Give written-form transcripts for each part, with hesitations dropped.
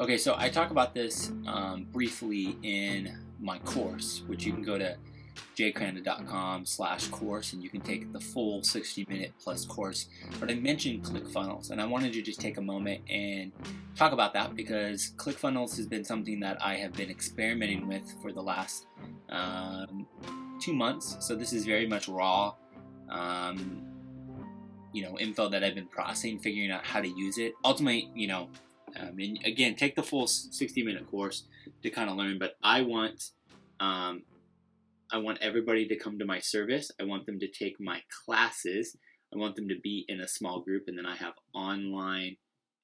Okay, so I talk about this briefly in my course, which you can go to jkranda.com/course and you can take the full 60-minute plus course. But I mentioned ClickFunnels, and I wanted to just take a moment and talk about that because ClickFunnels has been something that I have been experimenting with for the last 2 months. So this is very much raw, info that I've been processing, figuring out how to use it. Ultimately, and again, take the full 60-minute course to kind of learn. But I want everybody to come to my service. I want them to take my classes. I want them to be in a small group, and then I have online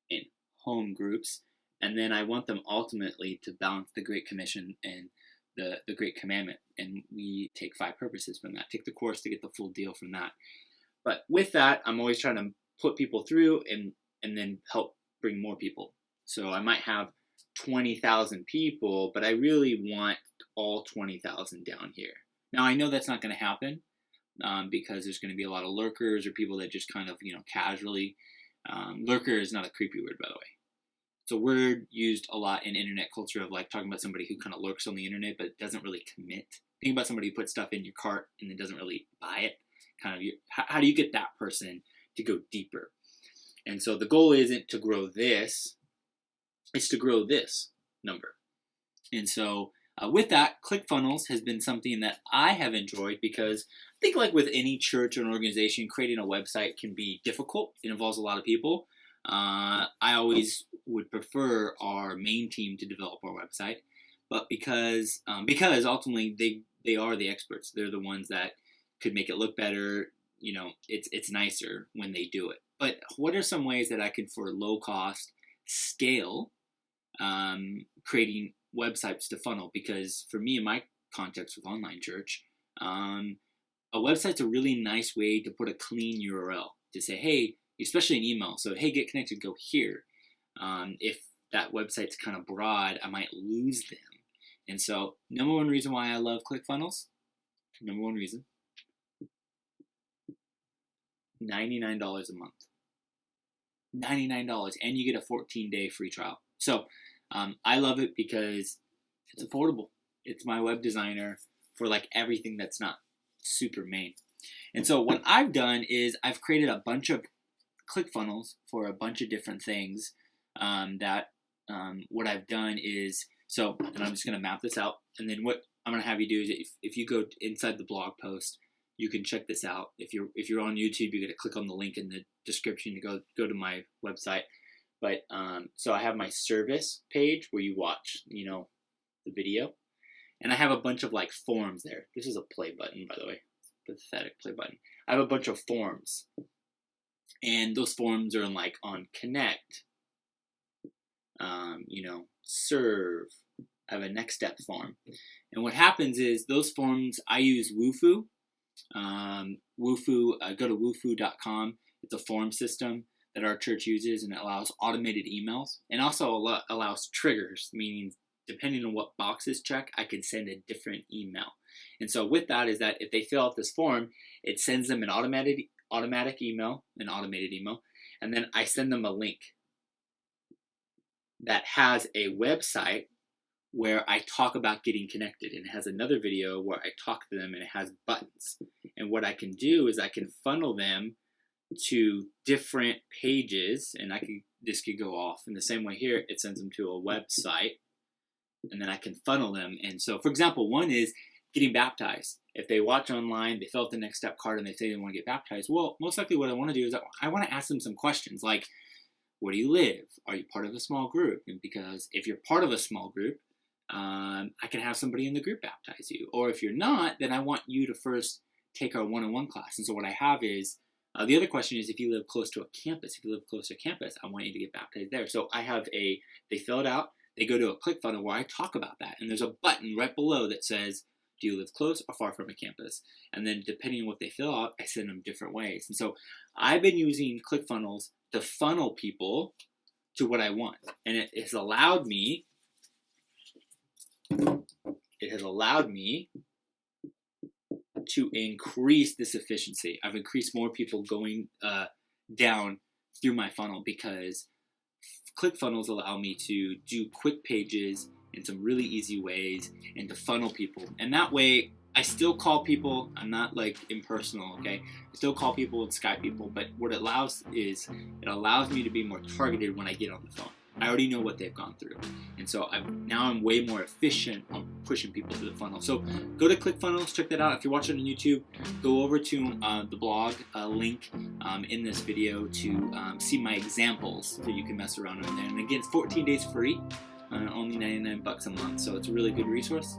and home groups. And then I want them ultimately to balance the Great Commission and the Great Commandment. And we take 5 purposes from that. Take the course to get the full deal from that. But with that, I'm always trying to put people through and then help bring more people. So I might have 20,000 people, but I really want all 20,000 down here. Now, I know that's not going to happen because there's going to be a lot of lurkers or people that just kind of, casually. Lurker is not a creepy word, by the way. It's a word used a lot in internet culture of like talking about somebody who kind of lurks on the internet but doesn't really commit. Think about somebody who puts stuff in your cart and then doesn't really buy it. How do you get that person to go deeper? And so the goal isn't to grow this, it's to grow this number. And so with that, ClickFunnels has been something that I have enjoyed because I think like with any church or an organization, creating a website can be difficult. It involves a lot of people. I always would prefer our main team to develop our website, but because ultimately they are the experts. They're the ones that could make it look better. It's nicer when they do it. But what are some ways that I could, for low cost, scale creating websites to funnel? Because for me, in my context with online church, a website's a really nice way to put a clean URL to say, hey, especially an email. So, hey, get connected, go here. If that website's kind of broad, I might lose them. And so, number one reason why I love ClickFunnels, $99 a month. $99, and you get a 14-day free trial. So I love it because it's affordable. It's my web designer for like everything that's not super main. And so what I've done is I've created a bunch of ClickFunnels for a bunch of different things what I've done is, and I'm just going to map this out, and then what I'm going to have you do is if you go inside the blog post, you can check this out. If you're on YouTube, you're going to click on the link in the description to go to my website. But so I have my service page where you watch, the video, and I have a bunch of like forms there. This is a play button, by the way, pathetic play button. I have a bunch of forms, and those forms are on connect, serve. I have a next step form, and what happens is those forms I use Wufoo. Go to wufoo.com. It's a form system that our church uses, and it allows automated emails and also allows triggers, meaning depending on what boxes check, I can send a different email. And so with that is that if they fill out this form, it sends them an automated email, and then I send them a link that has a website where I talk about getting connected, and it has another video where I talk to them, and it has buttons. And what I can do is I can funnel them to different pages, and this could go off in the same way here. It sends them to a website, and then I can funnel them. And so, for example, one is getting baptized. If they watch online, they fill out the next step card, and they say they want to get baptized, well, most likely what I want to do is I want to ask them some questions like, where do you live? Are you part of a small group? And because if you're part of a small group, I can have somebody in the group baptize you. Or if you're not, then I want you to first take our one-on-one class. And so what I have is, the other question is if you live close to a campus. If you live close to a campus, I want you to get baptized there. So I have they fill it out, they go to a ClickFunnels where I talk about that. And there's a button right below that says, do you live close or far from a campus? And then depending on what they fill out, I send them different ways. And so I've been using ClickFunnels to funnel people to what I want. And it has allowed me to increase this efficiency. I've increased more people going down through my funnel because ClickFunnels allow me to do quick pages in some really easy ways and to funnel people. And that way, I still call people. I'm not like impersonal, okay? I still call people and Skype people, but what it allows is it allows me to be more targeted when I get on the phone. I already know what they've gone through. And so now I'm way more efficient on pushing people through the funnel. So go to ClickFunnels, check that out. If you're watching on YouTube, go over to the blog link in this video to see my examples so you can mess around with there. And again, it's 14 days free, only 99 bucks a month. So it's a really good resource.